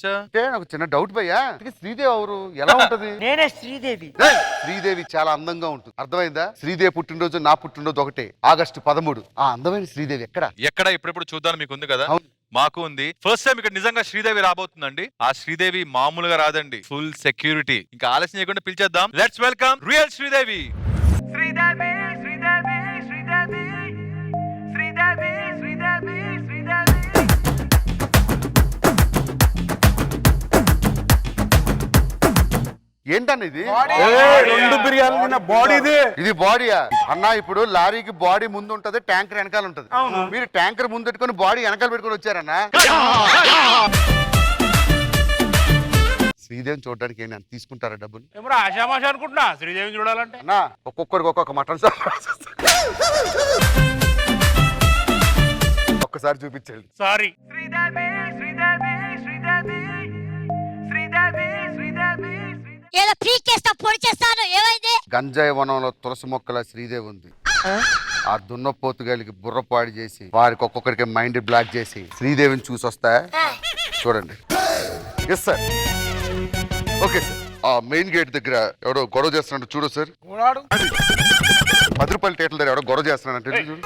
వచ్చా? అంటే నాకు చిన్న డౌట్ భయ్యా, శ్రీదేవి ఎవరు, ఎలా ఉంటది? నేనే శ్రీదేవి. శ్రీదేవి చాలా అందంగా ఉంటుంది, అర్థమైందా? శ్రీదేవి పుట్టినరోజు నా పుట్టినరోజు ఒకటే, ఆగస్టు 13. ఆ అందమైన శ్రీదేవి ఎక్కడ? ఎక్కడ ఇప్పుడెప్పుడు చూద్దాం, మీకు ఉంది కదా? అవును. మాకు ఉంది. ఫస్ట్ టైం ఇక్కడ నిజంగా శ్రీదేవి రాబోతుందండి. ఆ శ్రీదేవి మామూలుగా రాదండి, ఫుల్ సెక్యూరిటీ. ఇంకా ఆలస్యం చేయకుండా పిలిచేద్దాం. Let's welcome real Sridevi. Sridevi Sridevi Sridevi Sridevi Sridevi Sridevi. ఏంటన్న ఇది? రెండు బిర్యానీ తిన్న బాడీది. ఇది బాడీయా అన్నా? ఇప్పుడు లారీకి బాడీ ముందు ఉంటది, ట్యాంకర్ వెనకాల ఉంటది. మీరు ట్యాంకర్ ముందు పెట్టుకుని బాడీ వెనకాల పెట్టుకుని వచ్చారన్నా. శ్రీదేవిని చూడడానికి ఏంటి తీసుకుంటారా డబ్బులు? ఏమరా ఆశామాష అనుకుంటున్నా శ్రీదేవిని చూడాలంటే. అన్నా ఒక్కొక్కరికి ఒక్కొక్క మటన్ సార్ ఒక్కసారి చూపించండి. సారీ. శ్రీదేవి శ్రీదేవి శ్రీదేవి శ్రీదేవి శ్రీదేవి. ఏదో పీకేస్తా పొడి చేస్తాను. ఏమైంది? గంజాయి వనంలో తులసి మొక్కల శ్రీదేవి ఉంది. ఆ దున్నపోతుగాలికి బుర్రపాడు చేసి వారికి ఒక్కొక్కరికి మైండ్ బ్లాక్ చేసి శ్రీదేవిని చూసి వస్తా. చూడండి. Yes sir. Okay sir. ఆ మెయిన్ గేట్ దగ్గర ఎవడో గొడవ చేస్తున్నాడు, చూడు సార్. 10 రూపాయల థియేటర్ దగ్గర ఎవడో గొడవ చేస్తున్నాడు చూడు.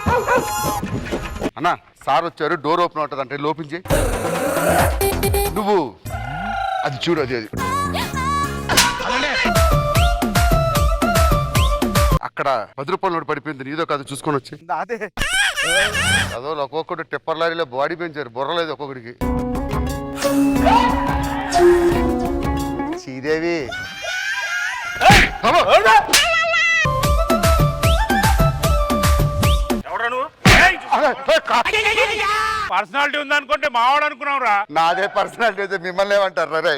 అన్నా సార్ వచ్చారు, డోర్ ఓపెన్ అవుతుంది అంటే లోపించి నువ్వు అది చూడు. అది అక్కడ 10 రూపాయల నోటు పడిపోయింది, నీదో కాదు చూసుకొని వచ్చి. అదే అదో ఒక్కొక్కటి టిప్పర్ లారీలో బాడీ పెంచారు, బుర్రలేదు ఒక్కొక్కడికి. శ్రీదేవి ఎవరా నువ్వు? పర్సనాలిటీ ఉందనుకుంటే మావాడు అనుకున్నావు రా. నాదే పర్సనాలిటీ అయితే మిమ్మల్ని ఏమంటారు రా?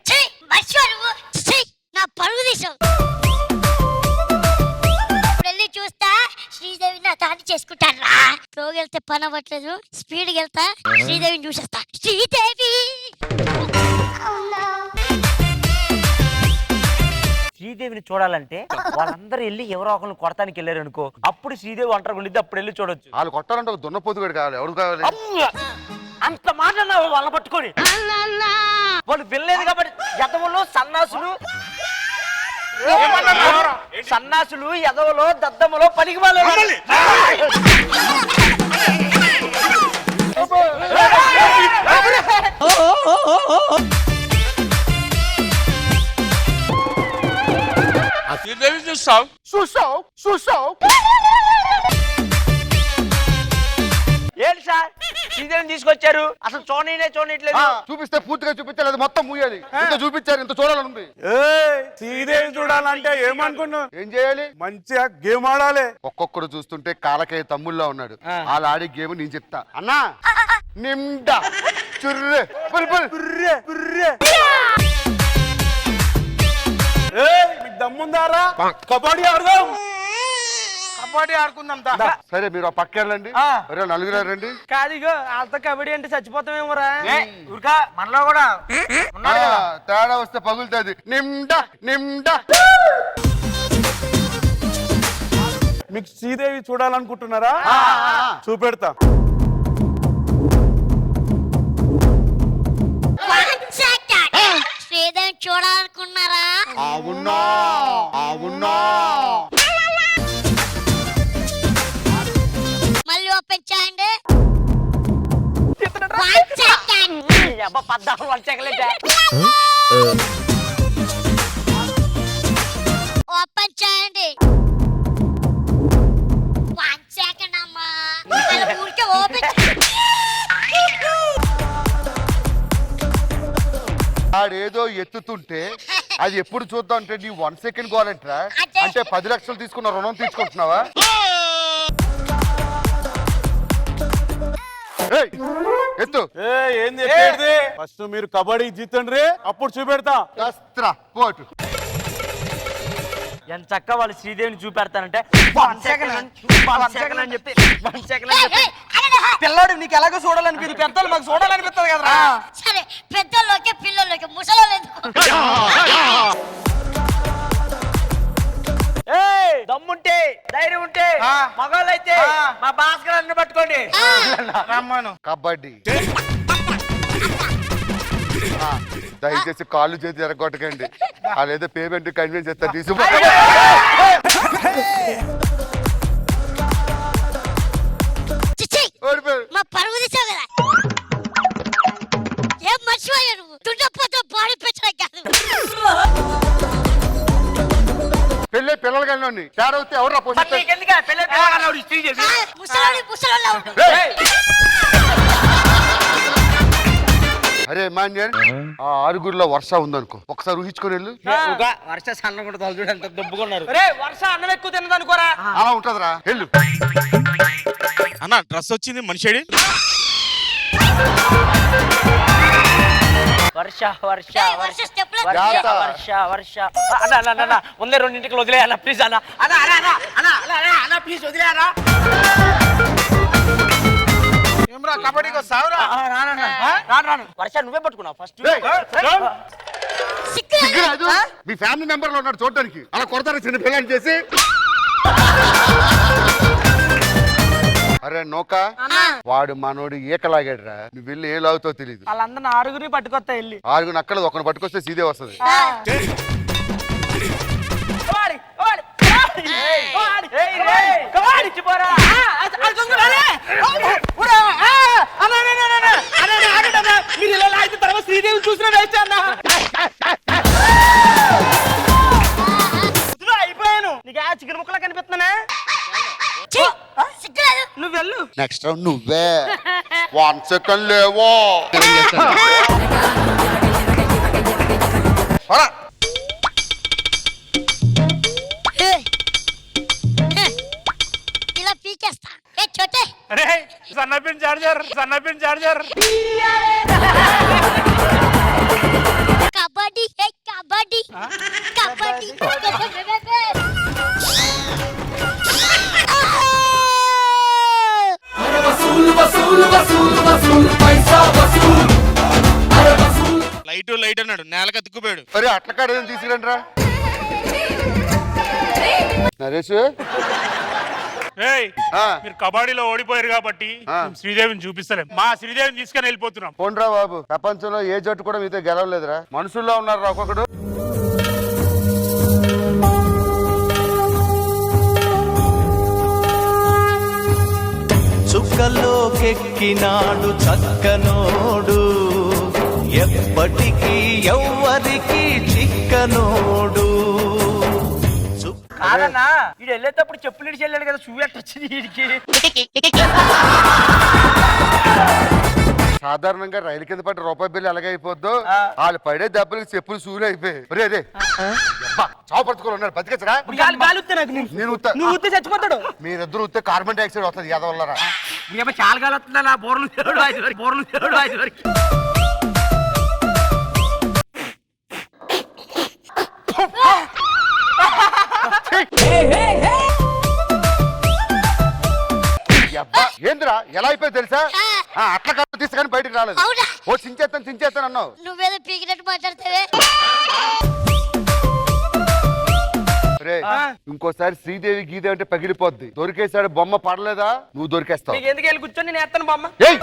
ఛీ, మర్చిపో నువ్వు. ఛీ, నా పరువు తీసావు. వెళ్ళి చూస్తా శ్రీదేవి నా తాని చేసుకుంటారా? స్లోగా వెళ్తే పని అవ్వట్లేదు, స్పీడ్కి వెళ్తా శ్రీదేవిని చూసేస్తా. శ్రీదేవి శ్రీదేవిని చూడాలంటే వాళ్ళందరూ వెళ్ళి ఎవరో ఒకరిని కొడతానికి వెళ్ళారు అనుకో, అప్పుడు శ్రీదేవి ఒంటరిగా ఉండిద్ది, అప్పుడు వెళ్ళి చూడొచ్చు. వాళ్ళు కొట్టాలంటే ఒక దున్నపోతుగాడు కావాలి. ఎవరు కావాలి? అంత మాట్లాడినావు వాళ్ళని పట్టుకొని. వాళ్ళు వెళ్ళలేదు కాబట్టి ఎదవలు సన్నాసులు, సన్నాసులు ఎదవలో దద్దములో పనికి వాళ్ళు. ఏంటి సార్ శ్రీదేవిని తీసుకొచ్చారు, అసలు చూడట్లేదు. చూపిస్తే పూర్తిగా చూపించాలి, మొత్తం మూయాలి. ఇంత చూపించారు, ఇంత చూడాలని. శ్రీదేవి చూడాలంటే ఏమనుకున్నావు? ఏం చేయాలి? మంచిగా గేమ్ ఆడాలి. ఒక్కొక్కరు చూస్తుంటే కాలకయ్య తమ్ముళ్ళ ఉన్నాడు. వాళ్ళు ఆడే గేమ్ నేను చెప్తా. అన్నా నిండా చుర్రే పుల్ పుల్ పుర్రే పుర్రే. మీకు దమ్ముందారా? కబడ్డీ ఆడదాం. కబడ్డీ ఆడుకుందాం. సరే మీరు ఆ పక్క వెళ్ళండి. నలుగురు రండి. కాదిగో వాళ్ళతో కబడ్డీ అంటే చచ్చిపోతామేమోరా. ఊరికా మనలో కూడా తేడా వస్తే పగులుతుంది. నిండా నిండా. మీకు శ్రీదేవి చూడాలనుకుంటున్నారా? చూపెడతా. శ్రీదేవిని చూడాలనుకున్నారా? అవునా అవునా. మళ్ళీ ఓపెన్ చేయండి. ఓపెన్ చేయండి. 1 సెకండ్ అమ్మా. ఊరికే ఓపెన్. ఆడేదో ఎత్తుతుంటే అది ఎప్పుడు చూద్దాం అంటే నీ 1 సెకండ్ కావాలంటరా? అంటే 10 లక్షలు తీసుకున్న రుణం తీసుకుంటున్నావా? ఎత్తు. ఏంది ఫస్ట్ మీరు కబడ్డీ జీతండ్రి, అప్పుడు చూపెడతా. పోటు. ఎంత చక్కగా వాళ్ళు శ్రీదేవిని చూపెడతానంటే 1 సెకండ్ అని చెప్పి 1 సెకండ్ అని చెప్పి పిల్లోడు నీకు ఎలాగో చూడాలనిపించింది, పెద్దలు మాకు చూడాలనిపిస్తుంది కదరా. సరే పెద్దోళ్ళకి పిల్లలకి ముసలోళ్ళు ఎందుకు? దమ్ముంటే ధైర్యం ఉంటే మగవాళ్ళు అయితే మా భాస్కర్ అన్ని పట్టుకోండి. రమ్మను. కబడ్డీ. దయచేసి కాళ్ళు చేతి ఎరగొట్టకండి. అదేదో పేమెంట్ కన్వీన్స్ చేస్తారు తీసు. చిచ్చి, ఓడిపోయారు. మా పరువు తీసావు కదా. ఏం మర్చిపోయా నువ్వు? తుండపోతే బాడీ పెంచడం కాదు. పెళ్ళి పిల్లలు కానీ తేడా వస్తే ఎవరు మరి నీకెందుకు పెళ్ళి పిల్లగాడు ఇస్త్రీ చేసి? ముసలోళ్ళ ఉండు. అరే మాన్యన్, ఆ ఆరుగురిలో వర్ష ఉందనుకో, ఒకసారి ఊహించుకొని వెళ్ళు. వర్ష సన్నగుంట చూడు ఎంత దెబ్బకున్నారు. వర్ష అన్నం ఎక్కువ తిన్నది అనుకోరా. అలా ఉంటదిరా, వెళ్ళు. అన్న డ్రెస్ వచ్చింది మనిషి. వర్ష వర్ష వర్ష స్టెప్ లో జాగ్రత్త. వర్ష వర్ష అన్న అన్న అన్న ఉందే రెండింటికి వదిలే అన్న ప్లీజ్ అన్న అన్న అన్న అన్న అన్న అన్న అన్న ప్లీజ్ వదిలే అన్న. కబడ్డీకి వస్తావురా? రాను వర్ష నువ్వే పట్టుకున్నావు ఫస్ట్. సిగ్గురాదు? మీ ఫ్యామిలీ మెంబర్ లో ఉన్నాడు చూడటానికి, అలా కొడతారా చిన్న పిల్లని చేసి? అరే నోక, వాడు మనోడు ఈకలాగాడురా. నువ్వు వెళ్ళి ఏ లాగుతావు తెలీదు. వాళ్ళందరిని ఆరుగురిని పట్టుకొస్తా వెళ్ళి. ఆరుగురు నక్కలు ఒకరిని పట్టుకొస్తే సీదే వస్తుంది. మీరు ఇలా లాగిన తర్వాత శ్రీదేవి చూసిన వేస్ట్ అన్న. అయిపోయాను. నీకు ఆ చికెన్ ముక్కలా కనిపిస్తున్నానే. సిగ్గులేదు. నువ్వు వెళ్ళు. నెక్స్ట్ రౌండ్ నువ్వే. 1 సెకండ్ లేవో. ఇలా పీకేస్తా. ఏ చోటే అరే సన్నపిన్ చార్జర్, సన్నపిన్ చార్జర్. కబడ్డీ, ఏ కబడ్డీ, కబడ్డీ. లైట్ అన్నాడు, నేలకు అతుక్కుపోయాడు. అరే అట్ల కాడ ఏదైనా తీసుకురండి రా. నరేష్, మీరు కబడ్డీలో ఓడిపోయారు కాబట్టి మేము శ్రీదేవిని చూపిస్తలేం. మా శ్రీదేవిని తీసుకొని వెళ్ళిపోతున్నాం. పోండ్రా బాబు, ప్రపంచంలో ఏ జట్టు కూడా మీతో గెలవలేదురా. మనుషుల్లో ఉన్నారు రా ఒక్కొక్కడు. చుక్కలోకెక్కినాడు చక్కనోడు, ఎప్పటికీ ఎవ్వరికి చిక్కనోడు. కాదన్నా వీడు వెళ్ళేటప్పుడు చెప్పులు ఇడిచి వెళ్ళాడు కదా, షూ ఎట్ట వచ్చింది వీడికి? సాధారణంగా రైలు కింద పట్టి రూపాయి బిల్లు ఎలాగైపోద్దో, వాళ్ళు పడే దెబ్బలకి చెప్పులు సూలు అయిపోయి. రే చావు పట్టుకోవాలి ఉన్నారు, బతికేసరా? నేను ఉత్తా. నువ్వు ఉత్తే చచ్చిపోతాడు. మీరిద్దరు ఉత్తే కార్బన్ డైఆక్సైడ్ వస్తుంది ఎదవల్లరా. చాలా గాలి వస్తుందా? బోర్లు బోర్లు వరకు. ఏంద్రా ఎలా అయిపోయి తెలుసా? అట్లా కట్ట తీసుకొని బయటకు రాలేదు. అవునా? ఓ చించేస్తాను అన్నావు. నువ్వేదో పీకినట్టు మాట్లాడతావే. రే ఇంకోసారి శ్రీదేవి గీదే అంటే పగిలిపోద్ది. దొరికేసాడు బొమ్మ పడలేదా నువ్వు దొరికేస్తావు. ఎందుకు వెళ్ళి కూర్చొని నేను ఎత్తాను బొమ్మ. ఏయ్